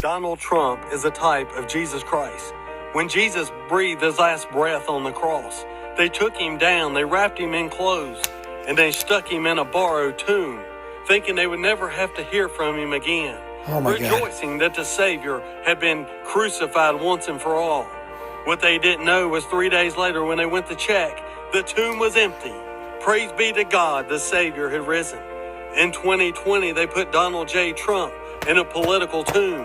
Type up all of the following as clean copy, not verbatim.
Donald Trump is a type of Jesus Christ. When Jesus breathed his last breath on the cross, they took him down, they wrapped him in clothes, and they stuck him in a borrowed tomb, thinking they would never have to hear from him again, rejoicing that the Savior had been crucified once and for all. What they didn't know was 3 days later when they went to check, the tomb was empty. Praise be to God, the Savior had risen. In 2020, they put Donald J. Trump in a political tomb.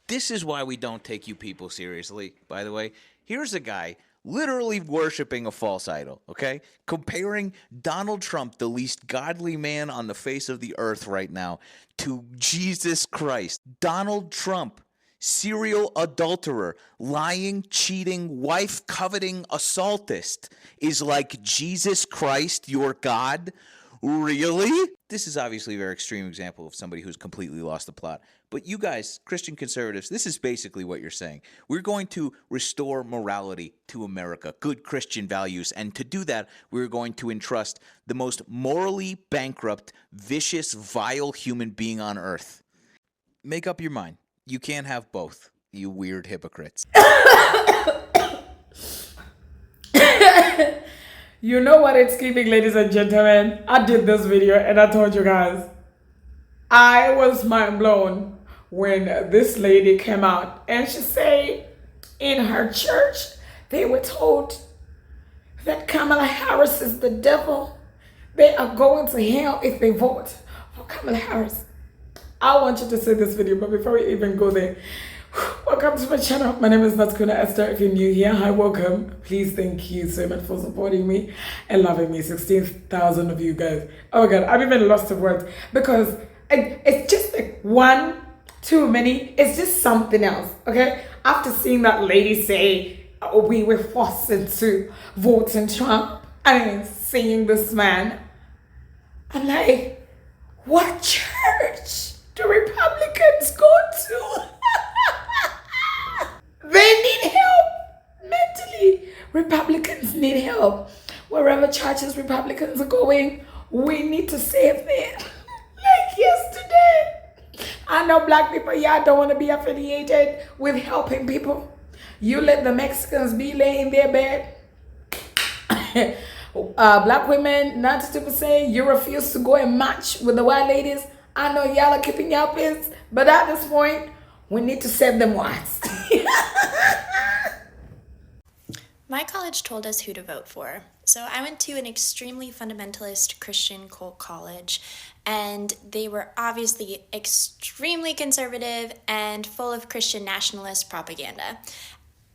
This is why we don't take you people seriously, by the way. Here's a guy literally worshiping a false idol, okay? Comparing Donald Trump, the least godly man on the face of the earth right now, to Jesus Christ. Donald Trump, serial adulterer, lying, cheating, wife-coveting assaultist, is like Jesus Christ, your God? Really? This is obviously a very extreme example of somebody who's completely lost the plot. But you guys, Christian conservatives, this is basically what you're saying. We're going to restore morality to America, good Christian values. And to do that, we're going to entrust the most morally bankrupt, vicious, vile human being on earth. Make up your mind. You can't have both, you weird hypocrites. You know what it's keeping, ladies and gentlemen? I did this video and I told you guys, I was mind blown when this lady came out and she said in her church, they were told that Kamala Harris is the devil. They are going to hell if they vote for Kamala Harris. I want you to see this video, but before we even go there, welcome to my channel. My name is Natskuna Esther. If you're new here, hi, welcome. Please, thank you so much for supporting me and loving me. 16,000 of you guys. Oh my God, I'm even lost of words because it's just like one too many. It's just something else, okay? After seeing that lady say, oh, we were forced into voting Trump, and seeing this man, I'm like, what church do Republicans go to? They need help mentally. Republicans need help. Wherever churches Republicans are going, we need to save them. Like yesterday, I know black people, y'all don't want to be affiliated with helping people. You let the Mexicans be laying their bed. Black women, 92%, you refuse to go and match with the white ladies. I know y'all are keeping y'all pissed, but at this point, we need to save them whites. My college told us who to vote for. So I went to an extremely fundamentalist Christian cult college, and they were obviously extremely conservative and full of Christian nationalist propaganda.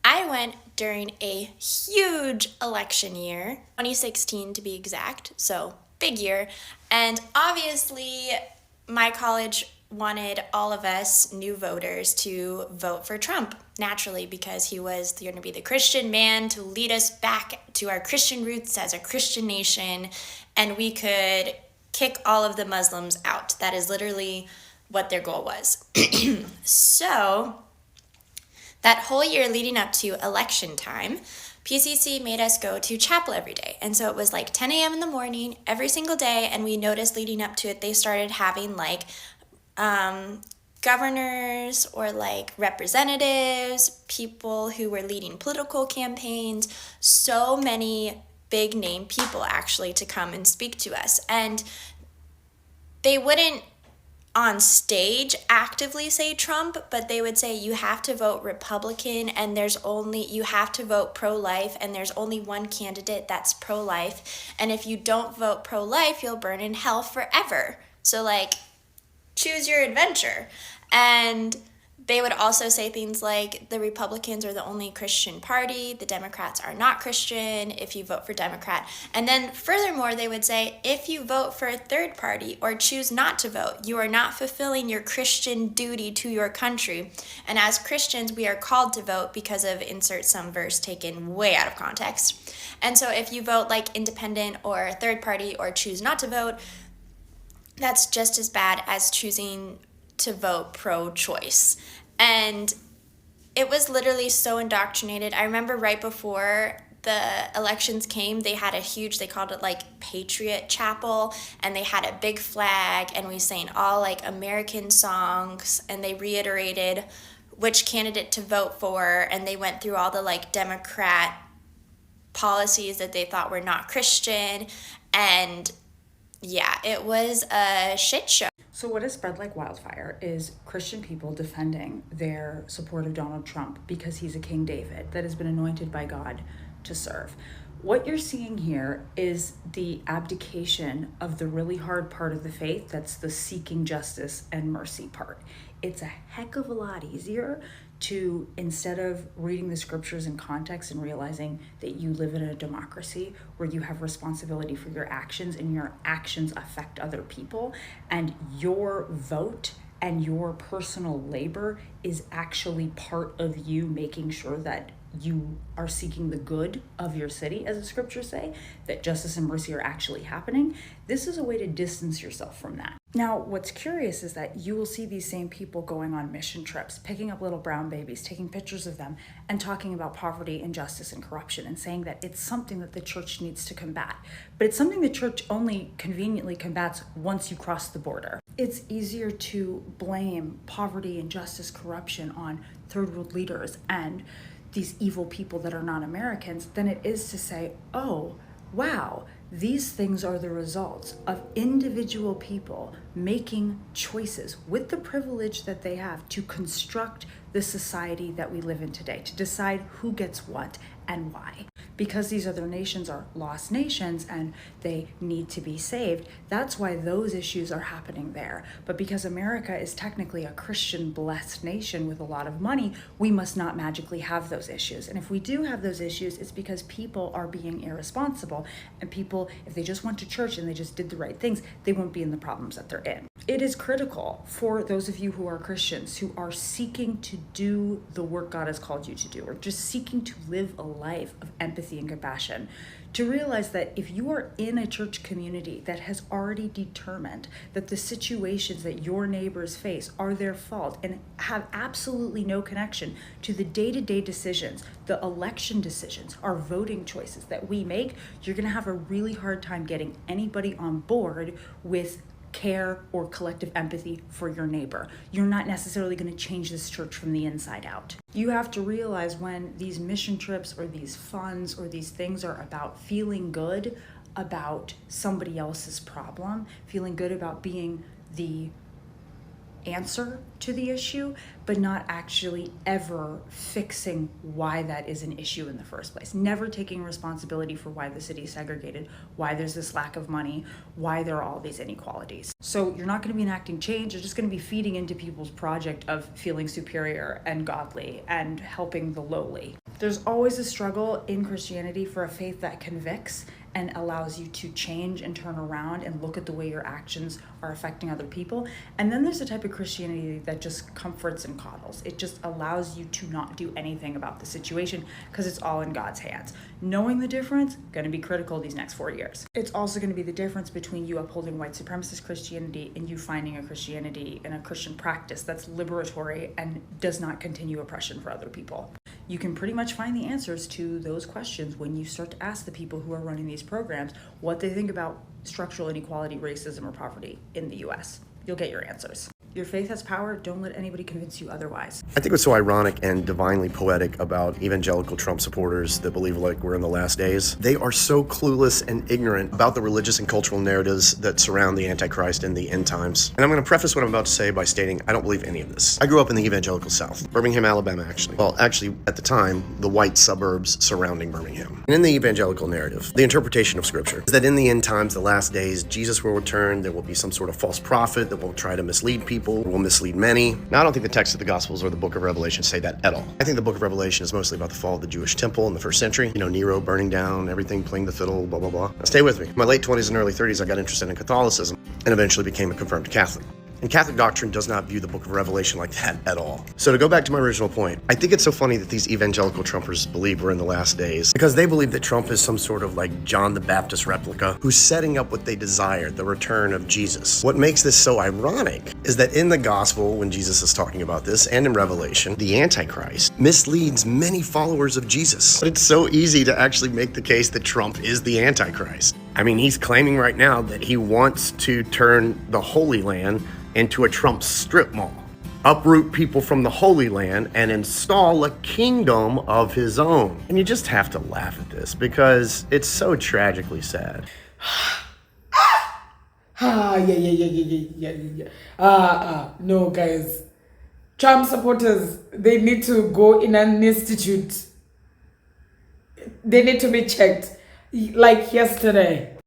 I went during a huge election year, 2016 to be exact, so big year, and obviously my college wanted all of us new voters to vote for Trump, naturally, because he was going to be the Christian man to lead us back to our Christian roots as a Christian nation, and we could kick all of the Muslims out. That is literally what their goal was. So that whole year leading up to election time, PCC made us go to chapel every day. And so it was like 10 a.m. in the morning every single day, and we noticed leading up to it, they started having like governors or like representatives, people who were leading political campaigns, so many big name people actually to come and speak to us. And they wouldn't on stage actively say Trump, but they would say you have to vote Republican and you have to vote pro-life, and there's only one candidate that's pro-life. And if you don't vote pro-life, you'll burn in hell forever. So like, choose your adventure. And they would also say things like the Republicans are the only Christian party, the Democrats are not Christian if you vote for Democrat. And then furthermore, they would say if you vote for a third party or choose not to vote, you are not fulfilling your Christian duty to your country. And as Christians, we are called to vote because of insert some verse taken way out of context. And so if you vote like independent or third party or choose not to vote, that's just as bad as choosing to vote pro-choice. And it was literally so indoctrinated. I remember right before the elections came, they had a huge, they called it like Patriot Chapel, and they had a big flag, and we sang all like American songs, and they reiterated which candidate to vote for, and they went through all the like Democrat policies that they thought were not Christian, and yeah, it was a shit show. So what has spread like wildfire is Christian people defending their support of Donald Trump because he's a King David that has been anointed by God to serve. What you're seeing here is the abdication of the really hard part of the faith, that's the seeking justice and mercy part. It's a heck of a lot easier to, instead of reading the scriptures in context and realizing that you live in a democracy where you have responsibility for your actions and your actions affect other people, and your vote and your personal labor is actually part of you making sure that you are seeking the good of your city, as the scriptures say, that justice and mercy are actually happening. This is a way to distance yourself from that. Now, what's curious is that you will see these same people going on mission trips, picking up little brown babies, taking pictures of them, and talking about poverty, injustice, and corruption, and saying that it's something that the church needs to combat. But it's something the church only conveniently combats once you cross the border. It's easier to blame poverty, injustice, corruption on third world leaders and these evil people that are not Americans than it is to say, oh, wow, these things are the results of individual people making choices with the privilege that they have to construct the society that we live in today, to decide who gets what and why. Because these other nations are lost nations and they need to be saved, that's why those issues are happening there. But because America is technically a Christian blessed nation with a lot of money, we must not magically have those issues. And if we do have those issues, it's because people are being irresponsible, and people, if they just went to church and they just did the right things, they won't be in the problems that they're in. It is critical for those of you who are Christians, who are seeking to do the work God has called you to do, or just seeking to live a life of empathy and compassion, to realize that if you are in a church community that has already determined that the situations that your neighbors face are their fault and have absolutely no connection to the day-to-day decisions, the election decisions, our voting choices that we make, you're going to have a really hard time getting anybody on board with care or collective empathy for your neighbor. You're not necessarily going to change this church from the inside out. You have to realize when these mission trips or these funds or these things are about feeling good about somebody else's problem, feeling good about being the answer to the issue, but not actually ever fixing why that is an issue in the first place. Never taking responsibility for why the city is segregated, why there's this lack of money, why there are all these inequalities. So you're not going to be enacting change, you're just going to be feeding into people's project of feeling superior and godly and helping the lowly. There's always a struggle in Christianity for a faith that convicts and allows you to change and turn around and look at the way your actions are affecting other people. And then there's a type of Christianity that just comforts and coddles. It just allows you to not do anything about the situation because it's all in God's hands. Knowing the difference, going to be critical these next 4 years. It's also going to be the difference between you upholding white supremacist Christianity and you finding a Christianity and a Christian practice that's liberatory and does not continue oppression for other people. You can pretty much find the answers to those questions when you start to ask the people who are running these programs what they think about structural inequality, racism, or poverty in the US. You'll get your answers. Your faith has power. Don't let anybody convince you otherwise. I think what's so ironic and divinely poetic about evangelical Trump supporters that believe like we're in the last days, they are so clueless and ignorant about the religious and cultural narratives that surround the Antichrist and the end times. And I'm going to preface what I'm about to say by stating I don't believe any of this. I grew up in the evangelical South, Birmingham, Alabama, actually. Well, actually, at the time, the white suburbs surrounding Birmingham. And in the evangelical narrative, the interpretation of Scripture is that in the end times, the last days, Jesus will return, there will be some sort of false prophet that will try to mislead people, will mislead many. Now, I don't think the text of the Gospels or the book of Revelation say that at all. I think the book of Revelation is mostly about the fall of the Jewish temple in the first century. You know, Nero burning down everything, playing the fiddle, blah, blah, blah. Now, stay with me. In my late 20s and early 30s, I got interested in Catholicism and eventually became a confirmed Catholic. And Catholic doctrine does not view the book of Revelation like that at all. So to go back to my original point, I think it's so funny that these evangelical Trumpers believe we're in the last days because they believe that Trump is some sort of like John the Baptist replica who's setting up what they desire, the return of Jesus. What makes this so ironic is that in the gospel, when Jesus is talking about this, and in Revelation, the Antichrist misleads many followers of Jesus. But it's so easy to actually make the case that Trump is the Antichrist. I mean, he's claiming right now that he wants to turn the Holy Land into a Trump strip mall, uproot people from the Holy Land, and install a kingdom of his own. And you just have to laugh at this because it's so tragically sad. No, guys. Trump supporters, they need to go in an institute. They need to be checked. Like yesterday,